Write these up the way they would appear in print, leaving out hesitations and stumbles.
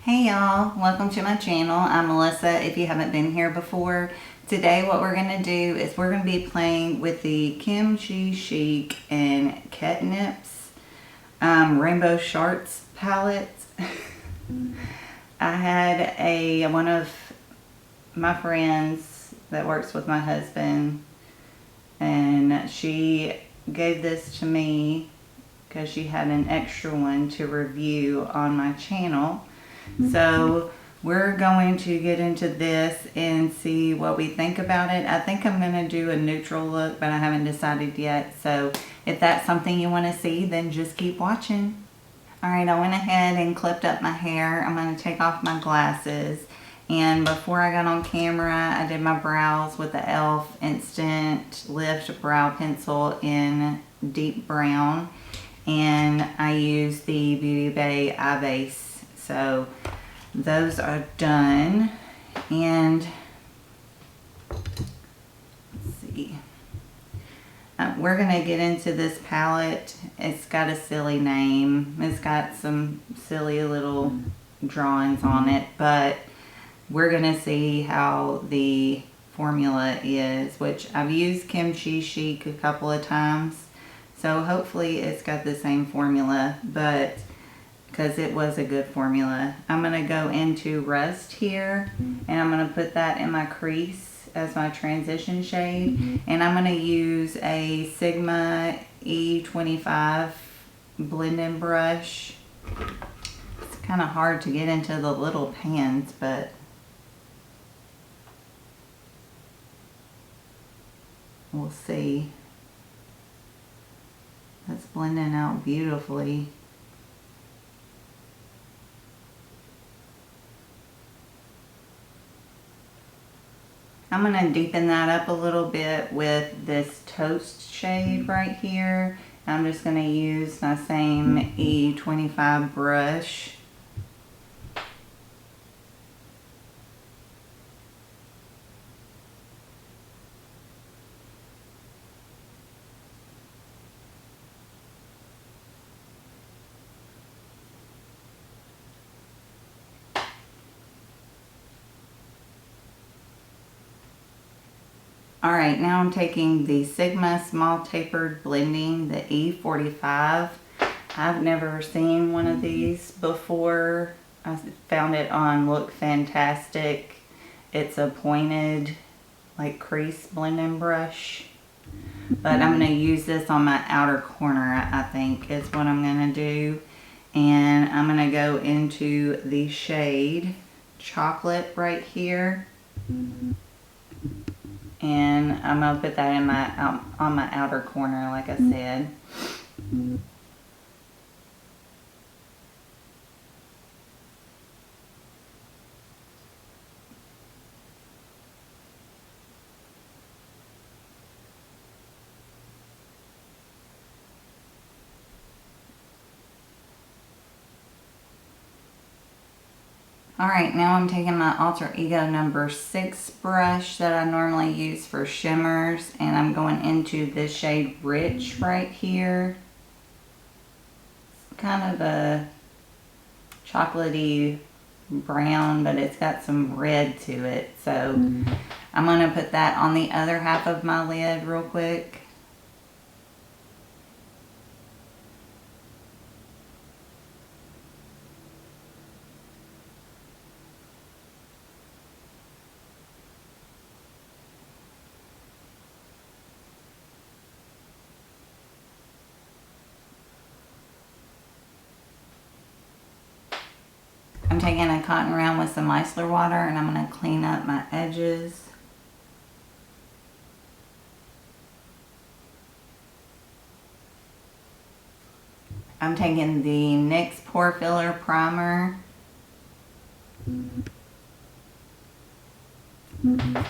Hey y'all, welcome to my channel. I'm Melissa if you haven't been here before. Today what we're going to do is we're going to be playing with the Kimchi, Chic, and Ketnipz Rainbow Sharts palettes. I had one of my friends that works with my husband, and she gave this to me because she had an extra one to review on my channel. So we're going to get into this and see what we think about it. I think I'm going to do a neutral look, but I haven't decided yet. So if that's something you want to see, then just keep watching. Alright, I went ahead and clipped up my hair. I'm going to take off my glasses. And before I got on camera, I did my brows with the e.l.f. Instant Lift Brow Pencil in deep brown. And I used the Beauty Bay Eye Base. So those are done, and let's see. We're gonna get into this palette. It's got a silly name. It's got some silly little drawings on it, but we're gonna see how the formula is, which I've used Kimchi Chic a couple of times, so hopefully it's got the same formula, but because it was a good formula. I'm going to go into Rust here, and I'm going to put that in my crease as my transition shade. And I'm going to use a Sigma E25 blending brush. It's kind of hard to get into the little pans, but we'll see. That's blending out beautifully. I'm going to deepen that up a little bit with this Toast shade right here. I'm just going to use my same E25 brush. Alright, now I'm taking the Sigma Small Tapered Blending, the E45. I've never seen one of these before. I found it on Look Fantastic. It's a pointed, like, crease blending brush. But I'm going to use this on my outer corner, I think, is what I'm going to do. And I'm going to go into the shade Chocolate right here. And I'm going to put that in my on my outer corner, like I said. Alright, now I'm taking my Alter Ego number 6 brush that I normally use for shimmers, and I'm going into this shade Rich right here. It's kind of a chocolatey brown, but it's got some red to it. So I'm going to put that on the other half of my lid real quick. I'm taking a cotton round with some micellar water, and I'm going to clean up my edges. I'm taking the NYX Pore Filler Primer. And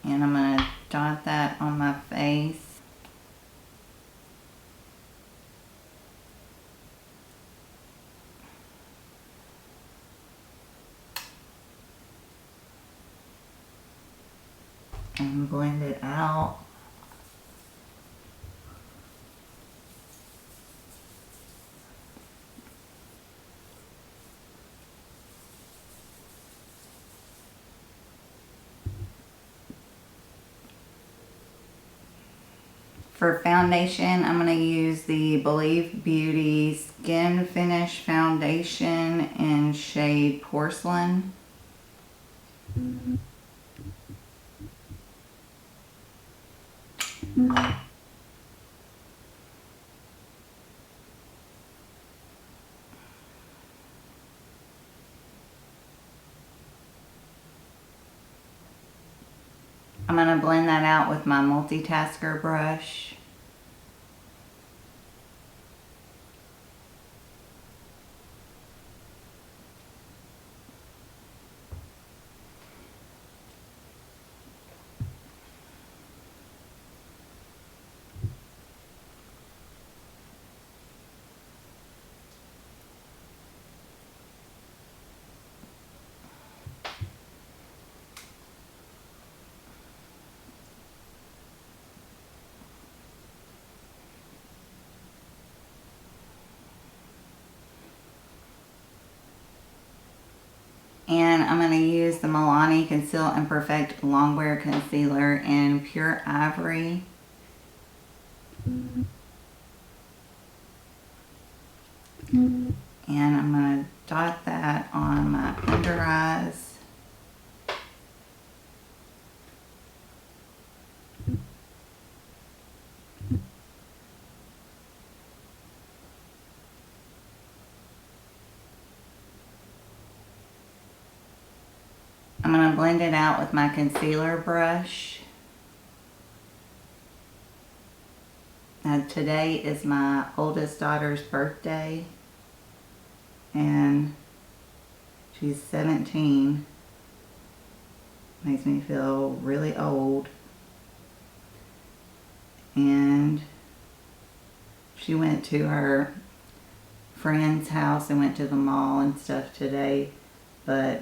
I'm going to dot that on my face. And blend it out. For foundation, I'm going to use the Believe Beauty Skin Finish Foundation in shade Porcelain. I'm going to blend that out with my multitasker brush. And I'm going to use the Milani Conceal and Perfect Longwear Concealer in Pure Ivory. And I'm going to dot that on my under eyes. I'm going to blend it out with my concealer brush. Now, today is my oldest daughter's birthday, and she's 17. Makes me feel really old. And she went to her friend's house and went to the mall and stuff today, but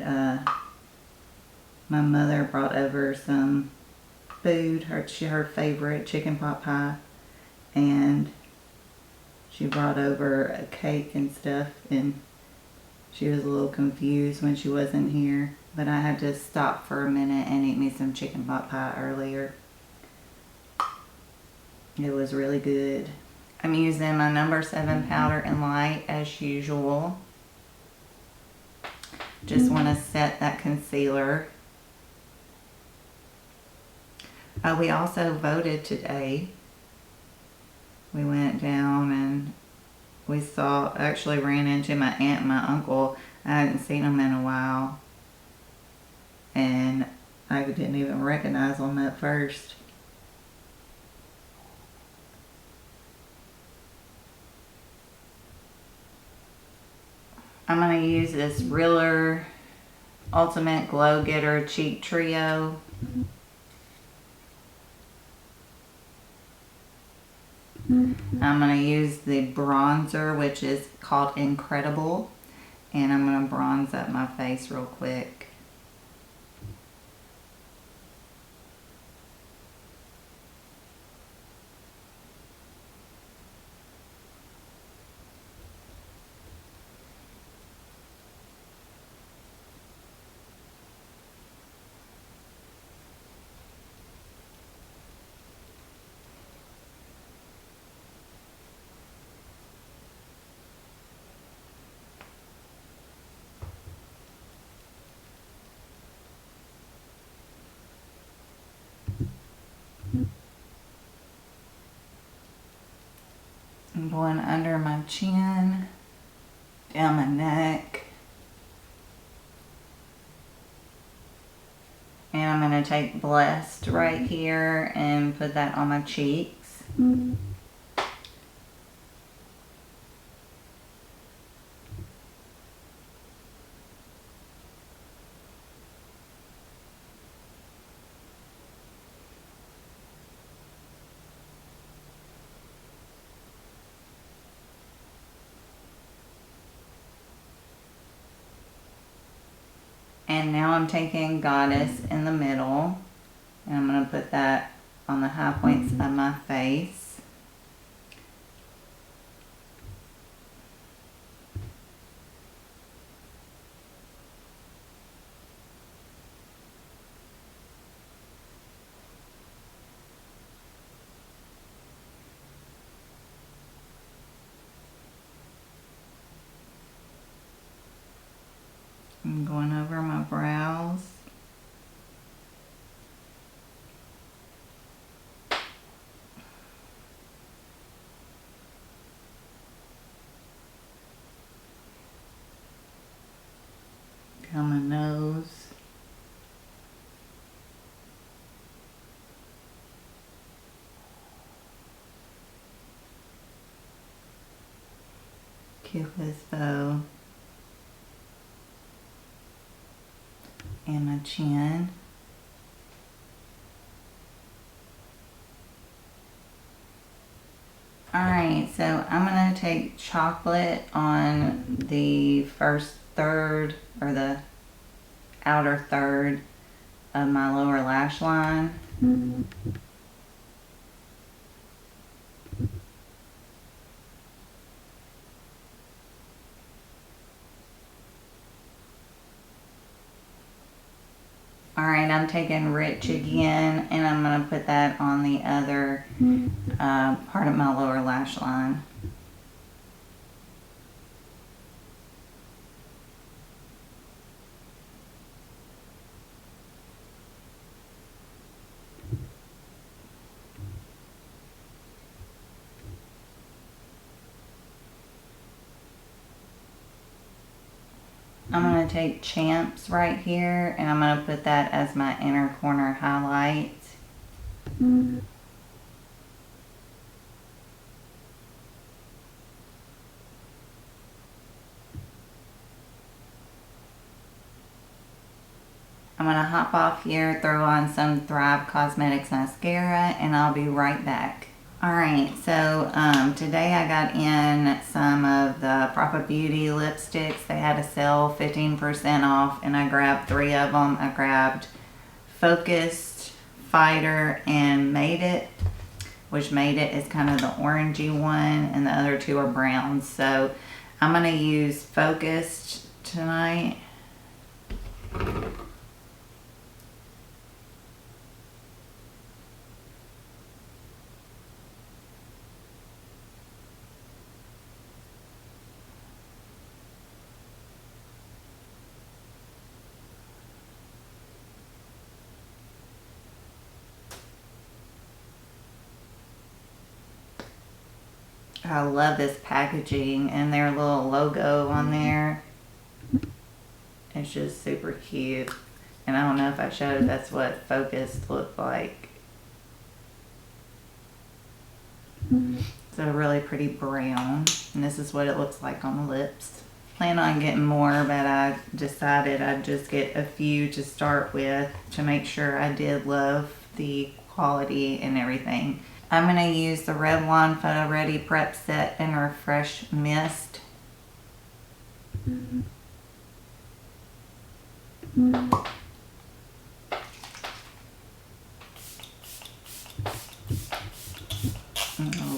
my mother brought over some food, her favorite chicken pot pie, and she brought over a cake and stuff, and she was a little confused when she wasn't here, but I had to stop for a minute and eat me some chicken pot pie earlier. It was really good. I'm using my number 7 powder in light as usual. Just want to set that concealer. We also voted today. We went down and we actually ran into my aunt and my uncle. I hadn't seen them in a while. And I didn't even recognize them at first. I'm going to use this Realer Ultimate Glow Getter Cheek Trio. I'm going to use the bronzer, which is called Incredible, and I'm going to bronze up my face real quick. I'm going under my chin, down my neck. And I'm going to take Blessed right here and put that on my cheeks. And now I'm taking Goddess in the middle, and I'm going to put that on the high points of my face. I'm going over my brows. Down my nose. Cupid's bow. And my chin. Alright, so I'm going to take chocolate on the first third, or the outer third of my lower lash line. Alright, I'm taking Rich again, and I'm going to put that on the other part of my lower lash line. I'm going to take Champs right here, and I'm going to put that as my inner corner highlight. I'm going to hop off here, throw on some Thrive Cosmetics mascara, and I'll be right back. Alright, so today I got in some of the Proper Beauty lipsticks. They had a sale 15% off, and I grabbed 3 of them. I grabbed Focused, Fighter, and Made It, which Made It is kind of the orangey one, and the other 2 are browns. So I'm going to use Focused tonight. I love this packaging and their little logo on there. It's just super cute. And I don't know if I showed, that's what Focused looked like. It's a really pretty brown. And this is what it looks like on the lips. Plan on getting more, but I decided I'd just get a few to start with to make sure I did love the quality and everything. I'm going to use the Revlon Photo Ready Prep Set and Refresh Mist. A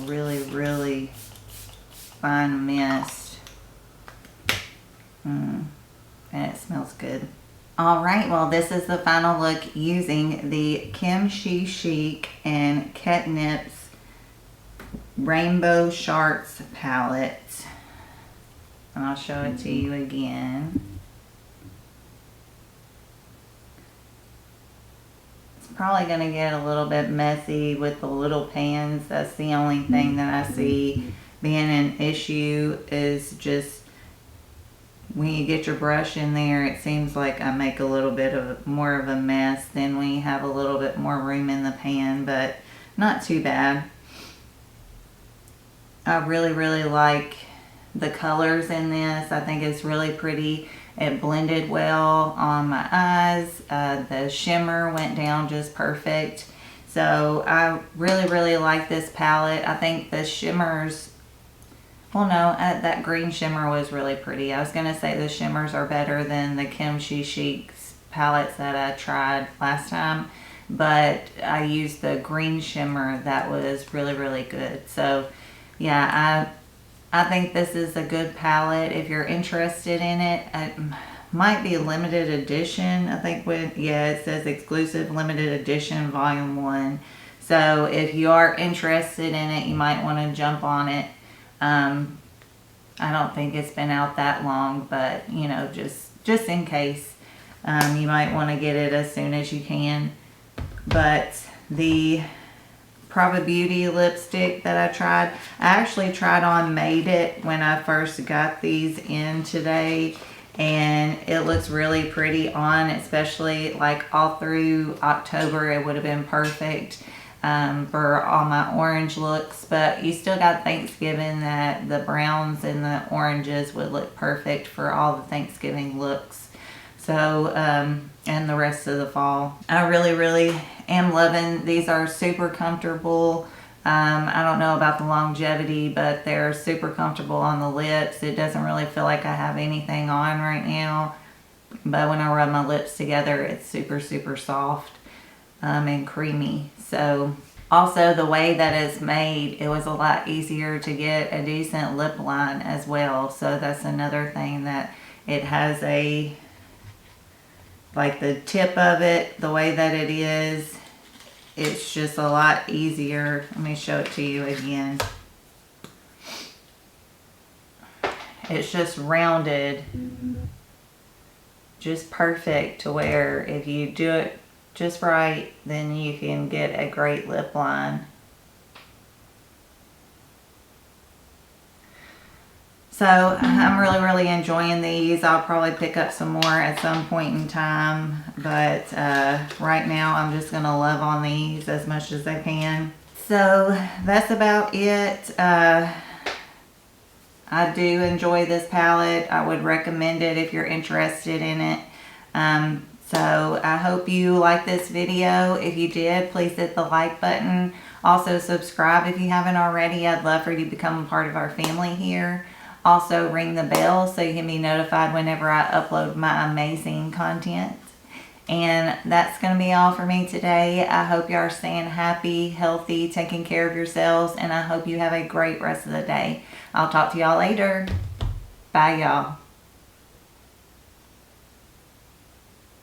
really, really fine mist. And it smells good. Alright, well this is the final look using the Chic and Ketnipz Rainbow Sharts palette. And I'll show it to you again. It's probably going to get a little bit messy with the little pans. That's the only thing that I see being an issue, is just when you get your brush in there, it seems like I make a little bit of more of a mess than when you have a little bit more room in the pan, but not too bad. I really, really like the colors in this. I think it's really pretty. It blended well on my eyes. The shimmer went down just perfect. So I really, really like this palette. I think the shimmers, well no, that green shimmer was really pretty. I was going to say the shimmers are better than the Chic's palettes that I tried last time, but I used the green shimmer that was really, really good. So yeah, I think this is a good palette if you're interested in it. It might be a limited edition. I think it says exclusive limited edition volume 1. So if you are interested in it, you might want to jump on it. I don't think it's been out that long, but you know, just just in case. You might want to get it as soon as you can. But the Prava Beauty lipstick that I tried, I actually tried on Made It when I first got these in today, and it looks really pretty on, especially like all through October. It would have been perfect for all my orange looks, but you still got Thanksgiving that the browns and the oranges would look perfect for all the Thanksgiving looks. So, and the rest of the fall. I really am loving, these are super comfortable. I don't know about the longevity, but they're super comfortable on the lips. It doesn't really feel like I have anything on right now, but when I rub my lips together, it's super soft and creamy. So also the way that it's made, it was a lot easier to get a decent lip line as well. So that's another thing, that it has a, like the tip of it, the way that it is, it's just a lot easier. Let me show it to you again. It's just rounded, just perfect, to where if you do it just right, then you can get a great lip line. So I'm really enjoying these. I'll probably pick up some more at some point in time, but right now I'm just gonna love on these as much as I can. So that's about it. I do enjoy this palette. I would recommend it if you're interested in it. So I hope you like this video. If you did, please hit the like button. Also subscribe if you haven't already. I'd love for you to become a part of our family here. Also ring the bell so you can be notified whenever I upload my amazing content. And that's going to be all for me today. I hope you are staying happy, healthy, taking care of yourselves, and I hope you have a great rest of the day. I'll talk to y'all later. Bye, y'all.